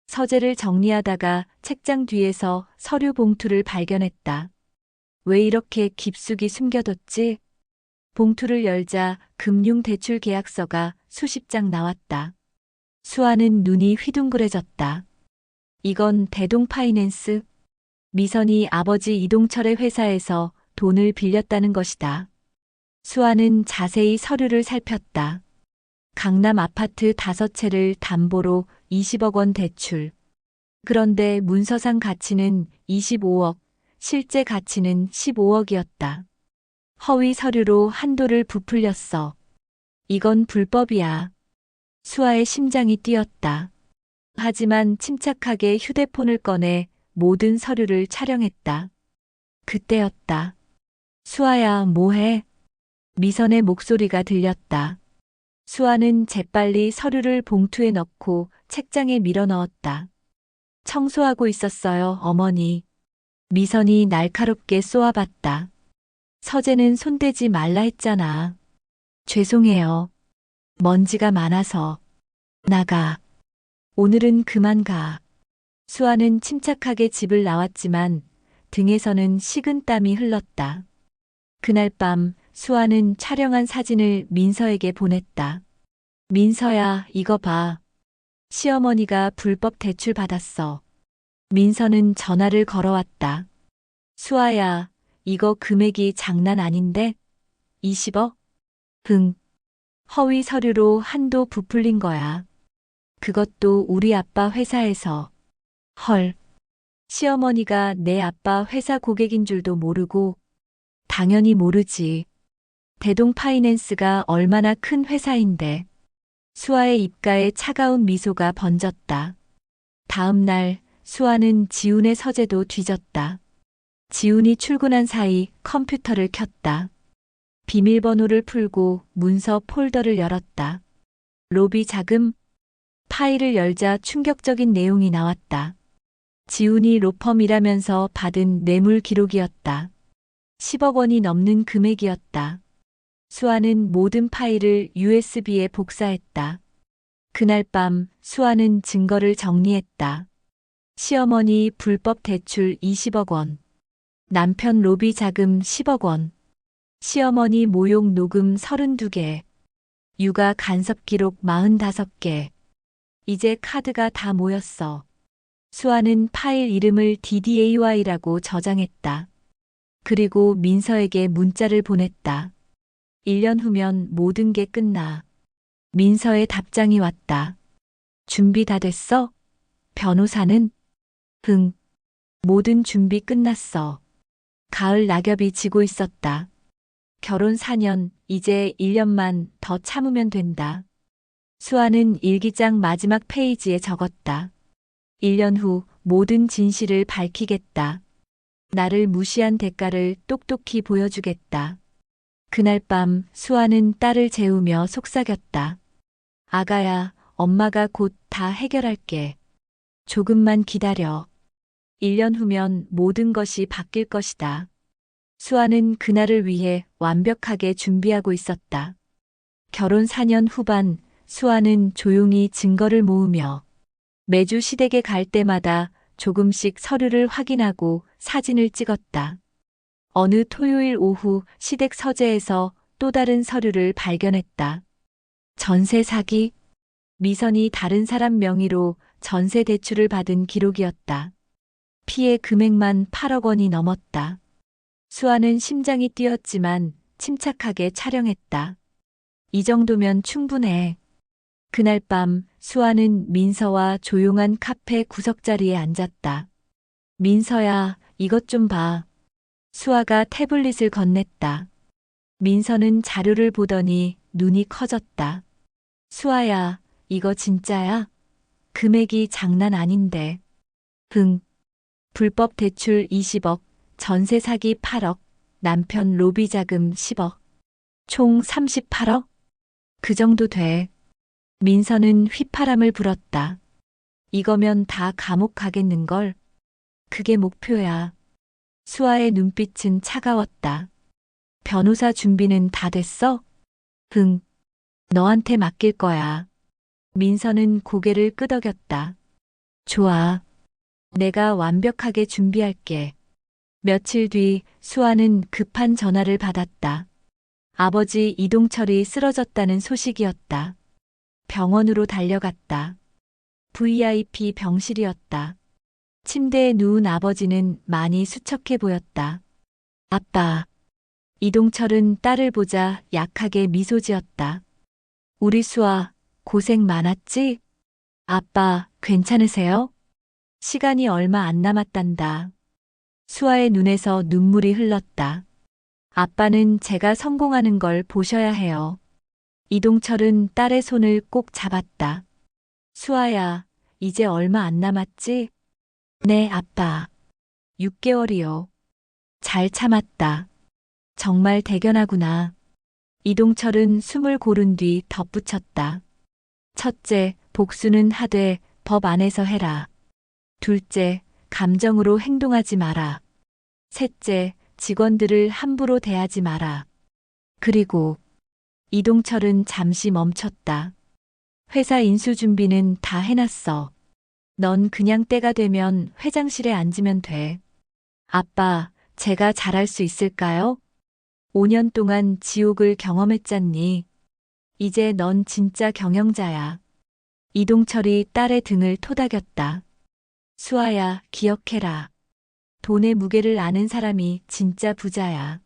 Speaker 2: 서재를 정리하다가 책장 뒤에서 서류 봉투를 발견했다. 왜 이렇게 깊숙이 숨겨뒀지? 봉투를 열자 금융대출 계약서가 수십 장 나왔다. 수아는 눈이 휘둥그레졌다. 이건 대동파이낸스. 미선이 아버지 이동철의 회사에서 돈을 빌렸다는 것이다. 수아는 자세히 서류를 살폈다. 강남 아파트 5채를 담보로 20억 원 대출. 그런데 문서상 가치는 25억, 실제 가치는 15억이었다. 허위 서류로 한도를 부풀렸어. 이건 불법이야. 수아의 심장이 뛰었다. 하지만 침착하게 휴대폰을 꺼내 모든 서류를 촬영했다. 그때였다. 수아야, 뭐해? 미선의 목소리가 들렸다. 수아는 재빨리 서류를 봉투에 넣고 책장에 밀어 넣었다. 청소하고 있었어요, 어머니. 미선이 날카롭게 쏘아봤다. 서재는 손대지 말라 했잖아. 죄송해요. 먼지가 많아서. 나가. 오늘은 그만 가. 수아는 침착하게 집을 나왔지만 등에서는 식은땀이 흘렀다. 그날 밤 수아는 촬영한 사진을 민서에게 보냈다. 민서야, 이거 봐. 시어머니가 불법 대출 받았어. 민서는 전화를 걸어왔다. 수아야, 이거 금액이 장난 아닌데? 20억? 응. 허위 서류로 한도 부풀린 거야. 그것도 우리 아빠 회사에서. 헐. 시어머니가 내 아빠 회사 고객인 줄도 모르고. 당연히 모르지. 대동파이낸스가 얼마나 큰 회사인데. 수아의 입가에 차가운 미소가 번졌다. 다음 날 수아는 지훈의 서재도 뒤졌다. 지훈이 출근한 사이 컴퓨터를 켰다. 비밀번호를 풀고 문서 폴더를 열었다. 로비 자금. 파일을 열자 충격적인 내용이 나왔다. 지훈이 로펌이라면서 받은 뇌물 기록이었다. 10억 원이 넘는 금액이었다. 수아는 모든 파일을 USB에 복사했다. 그날 밤 수아는 증거를 정리했다. 시어머니 불법 대출 20억 원. 남편 로비 자금 10억 원. 시어머니 모욕 녹음 32개. 육아 간섭 기록 45개. 이제 카드가 다 모였어. 수아는 파일 이름을 DDAY라고 저장했다. 그리고 민서에게 문자를 보냈다. 1년 후면 모든 게 끝나. 민서의 답장이 왔다. 준비 다 됐어? 변호사는? 응. 모든 준비 끝났어. 가을 낙엽이 지고 있었다. 결혼 4년, 이제 1년만 더 참으면 된다. 수아는 일기장 마지막 페이지에 적었다. 1년 후 모든 진실을 밝히겠다. 나를 무시한 대가를 똑똑히 보여주겠다. 그날 밤 수아는 딸을 재우며 속삭였다. 아가야, 엄마가 곧 다 해결할게. 조금만 기다려. 1년 후면 모든 것이 바뀔 것이다. 수아는 그날을 위해 완벽하게 준비하고 있었다. 결혼 4년 후반, 수아는 조용히 증거를 모으며 매주 시댁에 갈 때마다 조금씩 서류를 확인하고 사진을 찍었다. 어느 토요일 오후 시댁 서재에서 또 다른 서류를 발견했다. 전세 사기. 미선이 다른 사람 명의로 전세 대출을 받은 기록이었다. 피해 금액만 8억 원이 넘었다. 수아는 심장이 뛰었지만 침착하게 촬영했다. 이 정도면 충분해. 그날 밤 수아는 민서와 조용한 카페 구석자리에 앉았다. 민서야, 이것 좀 봐. 수아가 태블릿을 건넸다. 민서는 자료를 보더니 눈이 커졌다. 수아야, 이거 진짜야? 금액이 장난 아닌데. 응. 불법 대출 20억, 전세 사기 8억, 남편 로비 자금 10억. 총 38억? 그 정도 돼. 민서는 휘파람을 불었다. 이거면 다 감옥 가겠는걸? 그게 목표야. 수아의 눈빛은 차가웠다. 변호사 준비는 다 됐어? 응. 너한테 맡길 거야. 민서는 고개를 끄덕였다. 좋아. 내가 완벽하게 준비할게. 며칠 뒤 수아는 급한 전화를 받았다. 아버지 이동철이 쓰러졌다는 소식이었다. 병원으로 달려갔다. VIP 병실이었다. 침대에 누운 아버지는 많이 수척해 보였다. 아빠. 이동철은 딸을 보자 약하게 미소 지었다. 우리 수아, 고생 많았지? 아빠, 괜찮으세요? 시간이 얼마 안 남았단다. 수아의 눈에서 눈물이 흘렀다. 아빠는 제가 성공하는 걸 보셔야 해요. 이동철은 딸의 손을 꼭 잡았다. 수아야, 이제 얼마 안 남았지? 네, 아빠. 6개월이요. 잘 참았다. 정말 대견하구나. 이동철은 숨을 고른 뒤 덧붙였다. 첫째, 복수는 하되 법 안에서 해라. 둘째, 감정으로 행동하지 마라. 셋째, 직원들을 함부로 대하지 마라. 그리고 이동철은 잠시 멈췄다. 회사 인수 준비는 다 해놨어. 넌 그냥 때가 되면 회장실에 앉으면 돼. 아빠, 제가 잘할 수 있을까요? 5년 동안 지옥을 경험했잖니. 이제 넌 진짜 경영자야. 이동철이 딸의 등을 토닥였다. 수아야, 기억해라. 돈의 무게를 아는 사람이 진짜 부자야.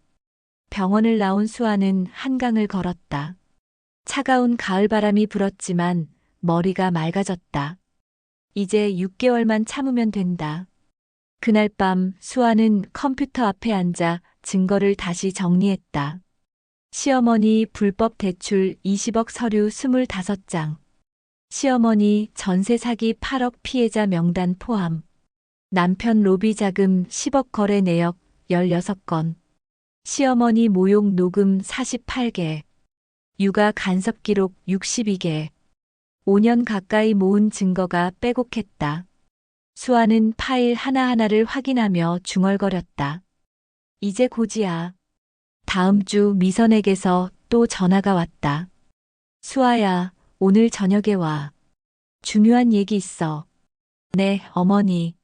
Speaker 2: 병원을 나온 수아는 한강을 걸었다. 차가운 가을바람이 불었지만 머리가 맑아졌다. 이제 6개월만 참으면 된다. 그날 밤 수아는 컴퓨터 앞에 앉아 증거를 다시 정리했다. 시어머니 불법 대출 20억 서류 25장. 시어머니 전세 사기 8억 피해자 명단 포함. 남편 로비 자금 10억 거래 내역 16건. 시어머니 모욕 녹음 48개. 육아 간섭 기록 62개. 5년 가까이 모은 증거가 빼곡했다. 수아는 파일 하나하나를 확인하며 중얼거렸다. 이제 고지야. 다음 주 미선에게서 또 전화가 왔다. 수아야, 오늘 저녁에 와. 중요한 얘기 있어. 네, 어머니.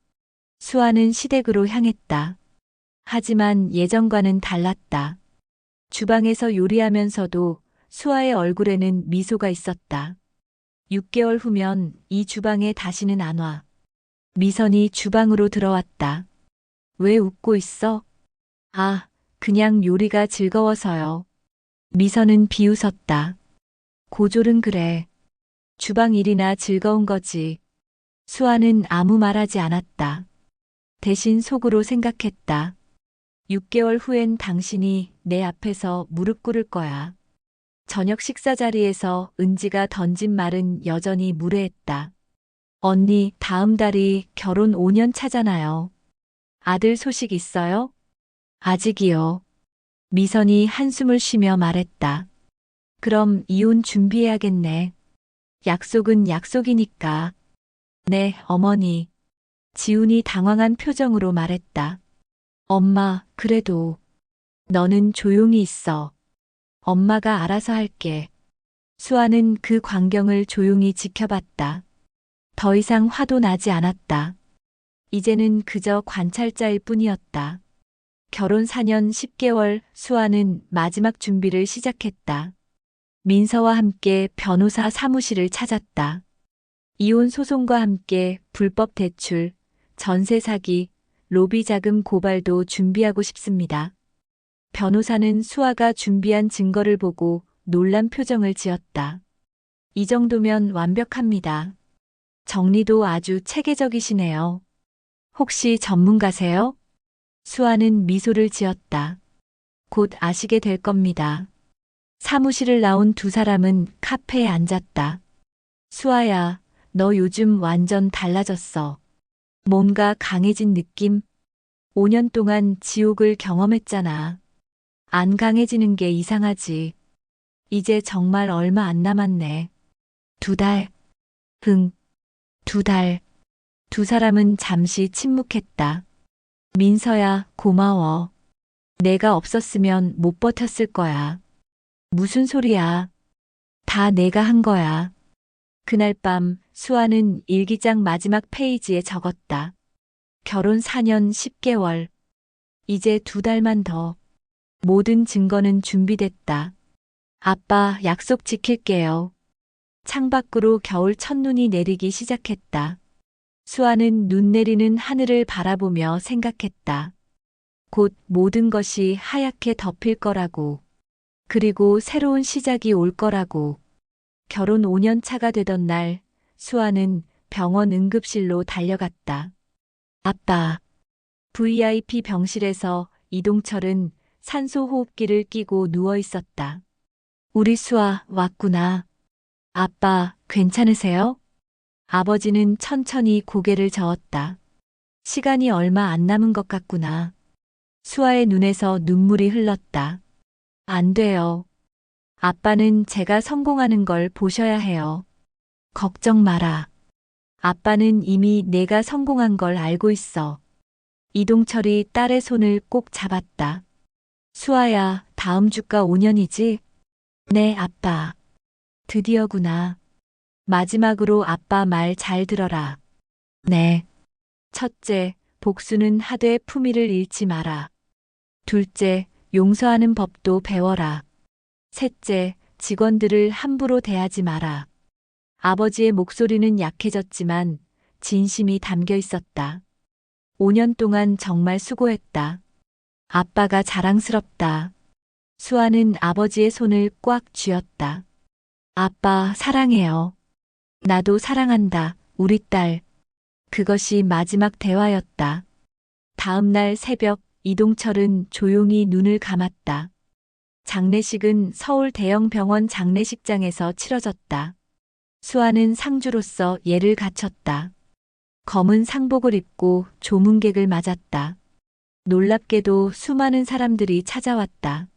Speaker 2: 수아는 시댁으로 향했다. 하지만 예전과는 달랐다. 주방에서 요리하면서도 수아의 얼굴에는 미소가 있었다. 6개월 후면 이 주방에 다시는 안 와. 미선이 주방으로 들어왔다. 왜 웃고 있어? 아, 그냥 요리가 즐거워서요. 미선은 비웃었다. 고졸은 그래. 주방 일이나 즐거운 거지. 수아는 아무 말하지 않았다. 대신 속으로 생각했다. 6개월 후엔 당신이 내 앞에서 무릎 꿇을 거야. 저녁 식사 자리에서 은지가 던진 말은 여전히 무례했다. 언니, 다음 달이 결혼 5년 차잖아요. 아들 소식 있어요? 아직이요. 미선이 한숨을 쉬며 말했다. 그럼 이혼 준비해야겠네. 약속은 약속이니까. 네, 어머니. 지훈이 당황한 표정으로 말했다. 엄마, 그래도. 너는 조용히 있어. 엄마가 알아서 할게. 수아는 그 광경을 조용히 지켜봤다. 더 이상 화도 나지 않았다. 이제는 그저 관찰자일 뿐이었다. 결혼 4년 10개월 수아는 마지막 준비를 시작했다. 민서와 함께 변호사 사무실을 찾았다. 이혼 소송과 함께 불법 대출, 전세 사기, 로비 자금 고발도 준비하고 싶습니다. 변호사는 수아가 준비한 증거를 보고 놀란 표정을 지었다. 이 정도면 완벽합니다. 정리도 아주 체계적이시네요. 혹시 전문가세요? 수아는 미소를 지었다. 곧 아시게 될 겁니다. 사무실을 나온 두 사람은 카페에 앉았다. 수아야, 너 요즘 완전 달라졌어. 뭔가 강해진 느낌? 5년 동안 지옥을 경험했잖아. 안 강해지는 게 이상하지. 이제 정말 얼마 안 남았네. 2달. 2달. 두 사람은 잠시 침묵했다. 민서야, 고마워. 내가 없었으면 못 버텼을 거야. 무슨 소리야. 다 내가 한 거야. 그날 밤 수아는 일기장 마지막 페이지에 적었다. 결혼 4년 10개월. 이제 2달만 더. 모든 증거는 준비됐다. 아빠, 약속 지킬게요. 창밖으로 겨울 첫눈이 내리기 시작했다. 수아는 눈 내리는 하늘을 바라보며 생각했다. 곧 모든 것이 하얗게 덮일 거라고. 그리고 새로운 시작이 올 거라고. 결혼 5년 차가 되던 날, 수아는 병원 응급실로 달려갔다. 아빠. VIP 병실에서 이동철은 산소호흡기를 끼고 누워 있었다. 우리 수아 왔구나. 아빠, 괜찮으세요? 아버지는 천천히 고개를 저었다. 시간이 얼마 안 남은 것 같구나. 수아의 눈에서 눈물이 흘렀다. 안 돼요. 아빠는 제가 성공하는 걸 보셔야 해요. 걱정 마라. 아빠는 이미 내가 성공한 걸 알고 있어. 이동철이 딸의 손을 꼭 잡았다. 수아야, 다음 주가 5년이지? 네, 아빠. 드디어구나. 마지막으로 아빠 말 잘 들어라. 네. 첫째, 복수는 하되 품위를 잃지 마라. 둘째, 용서하는 법도 배워라. 셋째, 직원들을 함부로 대하지 마라. 아버지의 목소리는 약해졌지만 진심이 담겨 있었다. 5년 동안 정말 수고했다. 아빠가 자랑스럽다. 수아는 아버지의 손을 꽉 쥐었다. 아빠, 사랑해요. 나도 사랑한다, 우리 딸. 그것이 마지막 대화였다. 다음 날 새벽, 이동철은 조용히 눈을 감았다. 장례식은 서울 대형 병원 장례식장에서 치러졌다. 수아는 상주로서 예를 갖췄다. 검은 상복을 입고 조문객을 맞았다. 놀랍게도 수많은 사람들이 찾아왔다.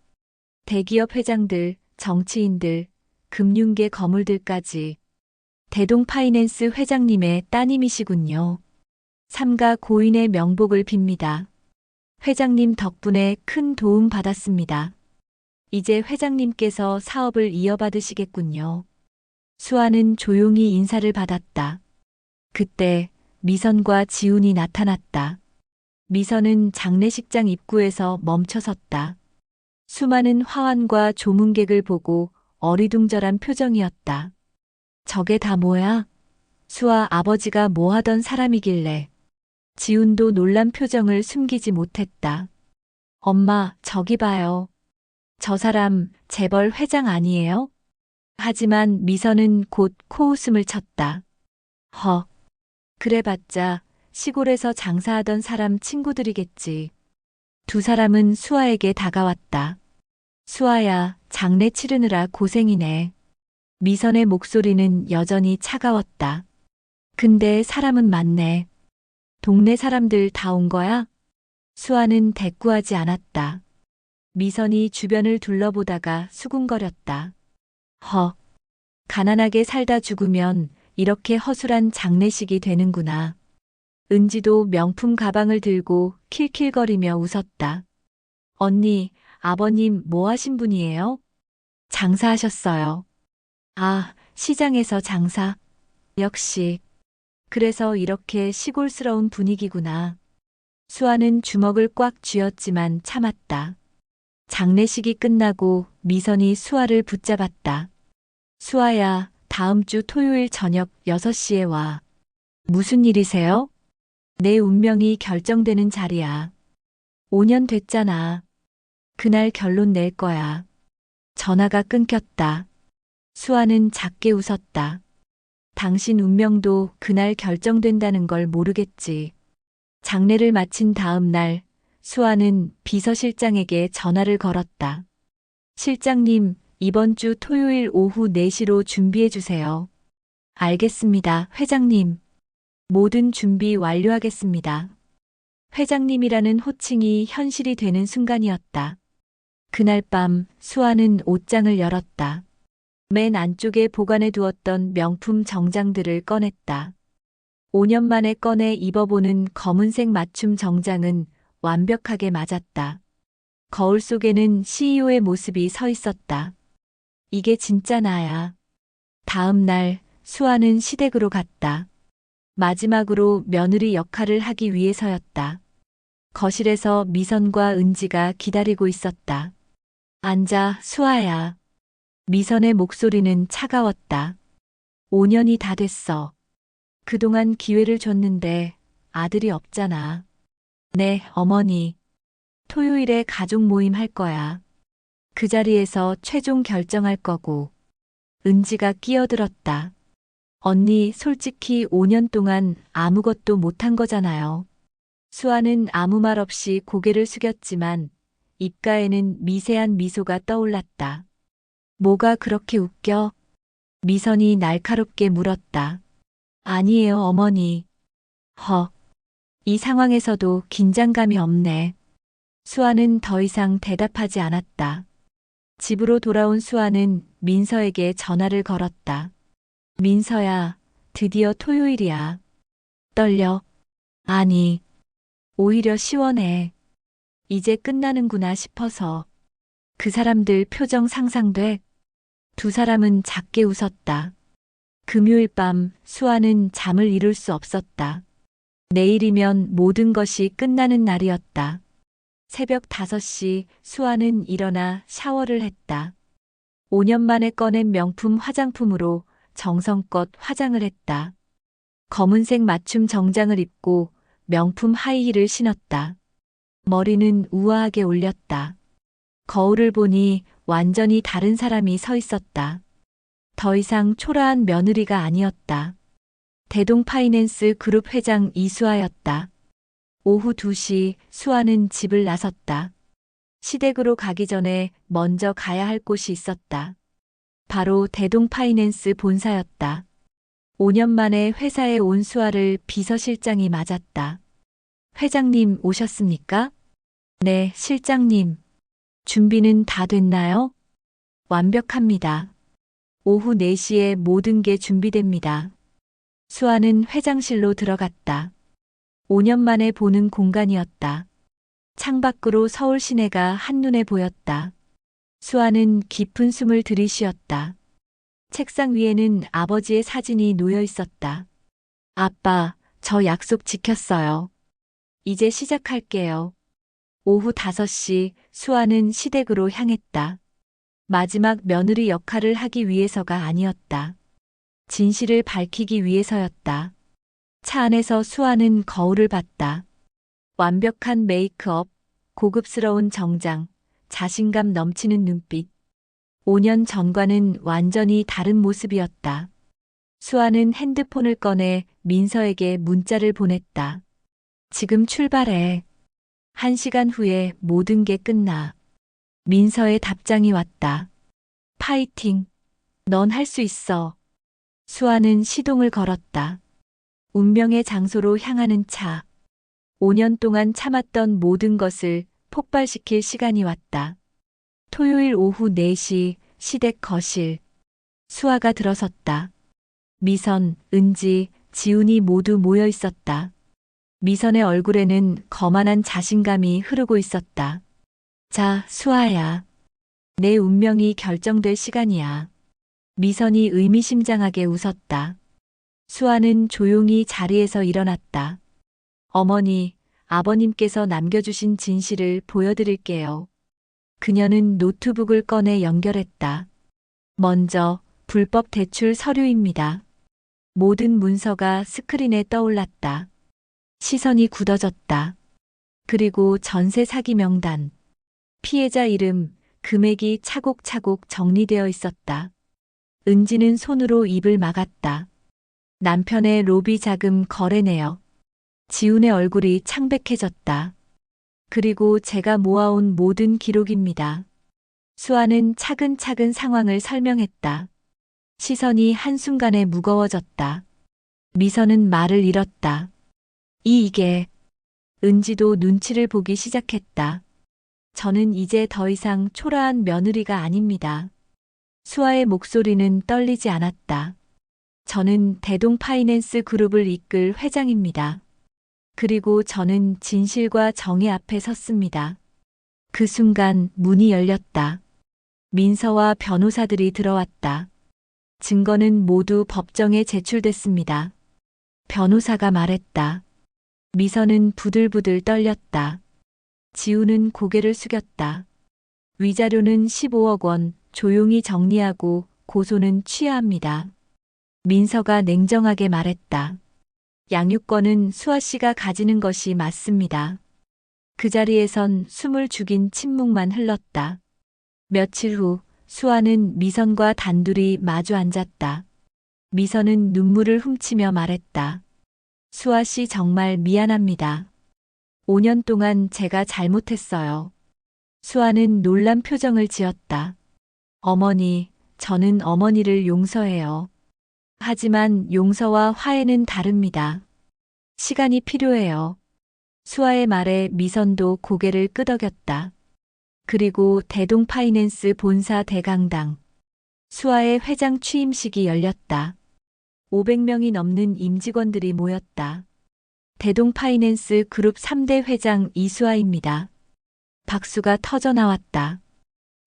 Speaker 2: 대기업 회장들, 정치인들, 금융계 거물들까지. 대동파이낸스 회장님의 따님이시군요. 삼가 고인의 명복을 빕니다. 회장님 덕분에 큰 도움 받았습니다. 이제 회장님께서 사업을 이어받으시겠군요. 수아는 조용히 인사를 받았다. 그때 미선과 지훈이 나타났다. 미선은 장례식장 입구에서 멈춰섰다. 수많은 화환과 조문객을 보고 어리둥절한 표정이었다. 저게 다 뭐야? 수아 아버지가 뭐 하던 사람이길래. 지훈도 놀란 표정을 숨기지 못했다. 엄마, 저기 봐요. 저 사람 재벌 회장 아니에요? 하지만 미선은 곧 코웃음을 쳤다. 그래봤자 시골에서 장사하던 사람 친구들이겠지. 두 사람은 수아에게 다가왔다. 수아야, 장례 치르느라 고생이네. 미선의 목소리는 여전히 차가웠다. 근데 사람은 많네. 동네 사람들 다 온 거야? 수아는 대꾸하지 않았다. 미선이 주변을 둘러보다가 수군거렸다. 가난하게 살다 죽으면 이렇게 허술한 장례식이 되는구나. 은지도 명품 가방을 들고 킬킬거리며 웃었다. 언니, 아버님 뭐 하신 분이에요? 장사하셨어요. 아, 시장에서 장사. 역시. 그래서 이렇게 시골스러운 분위기구나. 수아는 주먹을 꽉 쥐었지만 참았다. 장례식이 끝나고 미선이 수아를 붙잡았다. 수아야, 다음 주 토요일 저녁 6시에 와. 무슨 일이세요? 내 운명이 결정되는 자리야. 5년 됐잖아. 그날 결론 낼 거야. 전화가 끊겼다. 수아는 작게 웃었다. 당신 운명도 그날 결정된다는 걸 모르겠지. 장례를 마친 다음 날, 수아는 비서실장에게 전화를 걸었다. 실장님, 이번 주 토요일 오후 4시로 준비해 주세요. 알겠습니다, 회장님. 모든 준비 완료하겠습니다. 회장님이라는 호칭이 현실이 되는 순간이었다. 그날 밤 수아는 옷장을 열었다. 맨 안쪽에 보관해 두었던 명품 정장들을 꺼냈다. 5년 만에 꺼내 입어보는 검은색 맞춤 정장은 완벽하게 맞았다. 거울 속에는 CEO의 모습이 서 있었다. 이게 진짜 나야. 다음 날 수아는 시댁으로 갔다. 마지막으로 며느리 역할을 하기 위해서였다. 거실에서 미선과 은지가 기다리고 있었다. 앉아, 수아야. 미선의 목소리는 차가웠다. 5년이 다 됐어. 그동안 기회를 줬는데 아들이 없잖아. 네, 어머니. 토요일에 가족 모임 할 거야. 그 자리에서 최종 결정할 거고. 은지가 끼어들었다. 언니, 솔직히 5년 동안 아무것도 못한 거잖아요. 수아는 아무 말 없이 고개를 숙였지만 입가에는 미세한 미소가 떠올랐다. 뭐가 그렇게 웃겨? 미선이 날카롭게 물었다. 아니에요, 어머니. 이 상황에서도 긴장감이 없네. 수아는 더 이상 대답하지 않았다. 집으로 돌아온 수아는 민서에게 전화를 걸었다. 민서야, 드디어 토요일이야. 떨려? 아니, 오히려 시원해. 이제 끝나는구나 싶어서. 그 사람들 표정 상상돼? 두 사람은 작게 웃었다. 금요일 밤 수아는 잠을 이룰 수 없었다. 내일이면 모든 것이 끝나는 날이었다. 새벽 5시 수아는 일어나 샤워를 했다. 5년 만에 꺼낸 명품 화장품으로 정성껏 화장을 했다. 검은색 맞춤 정장을 입고 명품 하이힐을 신었다. 머리는 우아하게 올렸다. 거울을 보니 완전히 다른 사람이 서 있었다. 더 이상 초라한 며느리가 아니었다. 대동파이낸스 그룹 회장 이수아였다. 오후 2시 수아는 집을 나섰다. 시댁으로 가기 전에 먼저 가야 할 곳이 있었다. 바로 대동파이낸스 본사였다. 5년 만에 회사에 온 수아를 비서실장이 맞았다. 회장님 오셨습니까? 네, 실장님. 준비는 다 됐나요? 완벽합니다. 오후 4시에 모든 게 준비됩니다. 수아는 회장실로 들어갔다. 5년 만에 보는 공간이었다. 창밖으로 서울 시내가 한눈에 보였다. 수아는 깊은 숨을 들이쉬었다. 책상 위에는 아버지의 사진이 놓여 있었다. 아빠, 저 약속 지켰어요. 이제 시작할게요. 오후 5시 수아는 시댁으로 향했다. 마지막 며느리 역할을 하기 위해서가 아니었다. 진실을 밝히기 위해서였다. 차 안에서 수아는 거울을 봤다. 완벽한 메이크업, 고급스러운 정장, 자신감 넘치는 눈빛. 5년 전과는 완전히 다른 모습이었다. 수아는 핸드폰을 꺼내 민서에게 문자를 보냈다. 지금 출발해. 1시간 후에 모든 게 끝나. 민서의 답장이 왔다. 파이팅. 넌 할 수 있어. 수아는 시동을 걸었다. 운명의 장소로 향하는 차. 5년 동안 참았던 모든 것을 폭발시킬 시간이 왔다. 토요일 오후 4시 시댁 거실. 수아가 들어섰다. 미선, 은지, 지훈이 모두 모여 있었다. 미선의 얼굴에는 거만한 자신감이 흐르고 있었다. 자, 수아야. 내 운명이 결정될 시간이야. 미선이 의미심장하게 웃었다. 수아는 조용히 자리에서 일어났다. 어머니, 아버님께서 남겨주신 진실을 보여드릴게요. 그녀는 노트북을 꺼내 연결했다. 먼저 불법 대출 서류입니다. 모든 문서가 스크린에 떠올랐다. 시선이 굳어졌다. 그리고 전세 사기 명단. 피해자 이름, 금액이 차곡차곡 정리되어 있었다. 은지는 손으로 입을 막았다. 남편의 로비 자금 거래 내역. 지훈의 얼굴이 창백해졌다. 그리고 제가 모아온 모든 기록입니다. 수아는 차근차근 상황을 설명했다. 시선이 한순간에 무거워졌다. 미선은 말을 잃었다. 이게. 은지도 눈치를 보기 시작했다. 저는 이제 더 이상 초라한 며느리가 아닙니다. 수아의 목소리는 떨리지 않았다. 저는 대동파이낸스 그룹을 이끌 회장입니다. 그리고 저는 진실과 정의 앞에 섰습니다. 그 순간 문이 열렸다. 민서와 변호사들이 들어왔다. 증거는 모두 법정에 제출됐습니다. 변호사가 말했다. 미선은 부들부들 떨렸다. 지우는 고개를 숙였다. 위자료는 15억 원, 조용히 정리하고 고소는 취하합니다. 민서가 냉정하게 말했다. 양육권은 수아 씨가 가지는 것이 맞습니다. 그 자리에선 숨을 죽인 침묵만 흘렀다. 며칠 후 수아는 미선과 단둘이 마주 앉았다. 미선은 눈물을 훔치며 말했다. 수아 씨 정말 미안합니다. 5년 동안 제가 잘못했어요. 수아는 놀란 표정을 지었다. 어머니, 저는 어머니를 용서해요. 하지만 용서와 화해는 다릅니다. 시간이 필요해요. 수아의 말에 미선도 고개를 끄덕였다. 그리고 대동 파이낸스 본사 대강당. 수아의 회장 취임식이 열렸다. 500명이 넘는 임직원들이 모였다. 대동 파이낸스 그룹 3대 회장 이수아입니다. 박수가 터져 나왔다.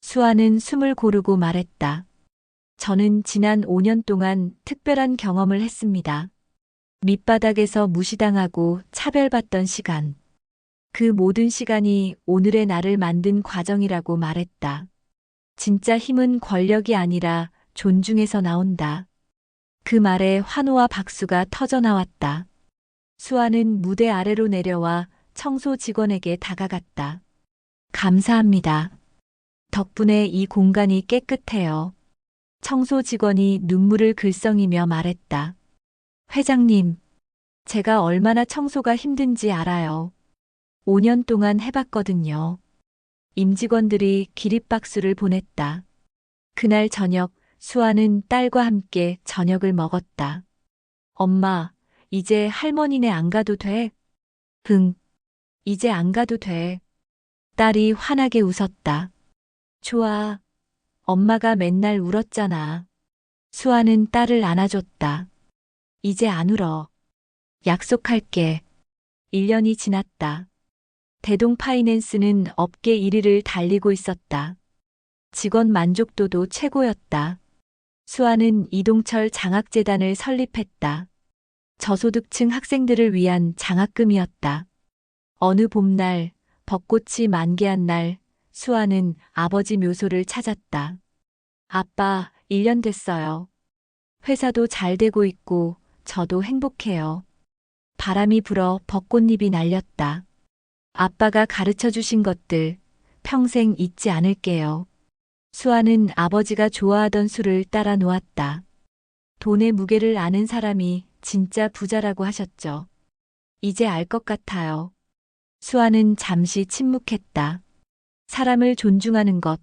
Speaker 2: 수아는 숨을 고르고 말했다. 저는 지난 5년 동안 특별한 경험을 했습니다. 밑바닥에서 무시당하고 차별받던 시간. 그 모든 시간이 오늘의 나를 만든 과정이라고 말했다. 진짜 힘은 권력이 아니라 존중에서 나온다. 그 말에 환호와 박수가 터져 나왔다. 수아는 무대 아래로 내려와 청소 직원에게 다가갔다. 감사합니다. 덕분에 이 공간이 깨끗해요. 청소 직원이 눈물을 글썽이며 말했다. 회장님, 제가 얼마나 청소가 힘든지 알아요. 5년 동안 해봤거든요. 임직원들이 기립박수를 보냈다. 그날 저녁 수아는 딸과 함께 저녁을 먹었다. 엄마, 이제 할머니네 안 가도 돼? 응, 이제 안 가도 돼. 딸이 환하게 웃었다. 좋아. 엄마가 맨날 울었잖아. 수아는 딸을 안아줬다. 이제 안 울어. 약속할게. 1년이 지났다. 대동 파이낸스는 업계 1위를 달리고 있었다. 직원 만족도도 최고였다. 수아는 이동철 장학재단을 설립했다. 저소득층 학생들을 위한 장학금이었다. 어느 봄날, 벚꽃이 만개한 날, 수아는 아버지 묘소를 찾았다. 아빠, 1년 됐어요. 회사도 잘 되고 있고, 저도 행복해요. 바람이 불어 벚꽃잎이 날렸다. 아빠가 가르쳐 주신 것들, 평생 잊지 않을게요. 수아는 아버지가 좋아하던 술을 따라 놓았다. 돈의 무게를 아는 사람이 진짜 부자라고 하셨죠. 이제 알 것 같아요. 수아는 잠시 침묵했다. 사람을 존중하는 것,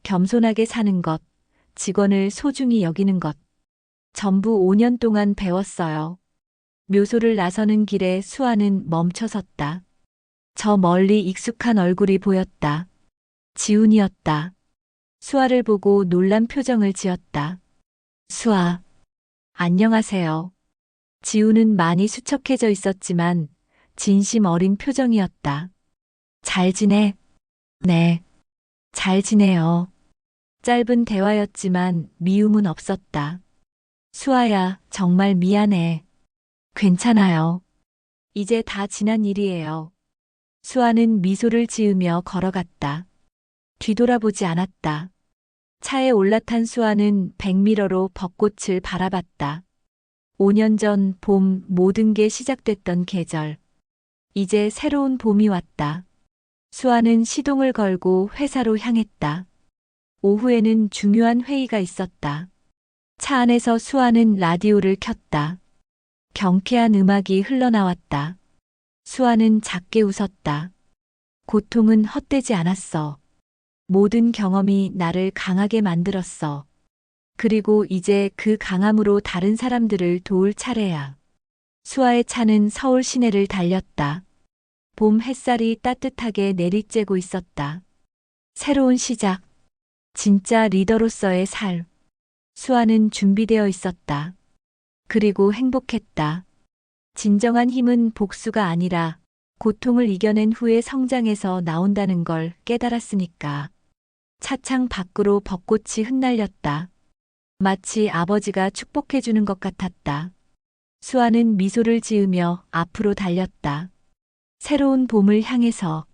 Speaker 2: 겸손하게 사는 것, 직원을 소중히 여기는 것. 전부 5년 동안 배웠어요. 묘소를 나서는 길에 수아는 멈춰섰다. 저 멀리 익숙한 얼굴이 보였다. 지훈이었다. 수아를 보고 놀란 표정을 지었다. 수아, 안녕하세요. 지훈은 많이 수척해져 있었지만 진심 어린 표정이었다. 잘 지내? 네, 잘 지내요. 짧은 대화였지만 미움은 없었다. 수아야, 정말 미안해. 괜찮아요. 이제 다 지난 일이에요. 수아는 미소를 지으며 걸어갔다. 뒤돌아보지 않았다. 차에 올라탄 수아는 백미러로 벚꽃을 바라봤다. 5년 전 봄 모든 게 시작됐던 계절. 이제 새로운 봄이 왔다. 수아는 시동을 걸고 회사로 향했다. 오후에는 중요한 회의가 있었다. 차 안에서 수아는 라디오를 켰다. 경쾌한 음악이 흘러나왔다. 수아는 작게 웃었다. 고통은 헛되지 않았어. 모든 경험이 나를 강하게 만들었어. 그리고 이제 그 강함으로 다른 사람들을 도울 차례야. 수아의 차는 서울 시내를 달렸다. 봄 햇살이 따뜻하게 내리쬐고 있었다. 새로운 시작. 진짜 리더로서의 삶. 수아는 준비되어 있었다. 그리고 행복했다. 진정한 힘은 복수가 아니라 고통을 이겨낸 후에 성장해서 나온다는 걸 깨달았으니까. 차창 밖으로 벚꽃이 흩날렸다. 마치 아버지가 축복해주는 것 같았다. 수아는 미소를 지으며 앞으로 달렸다. 새로운 봄을 향해서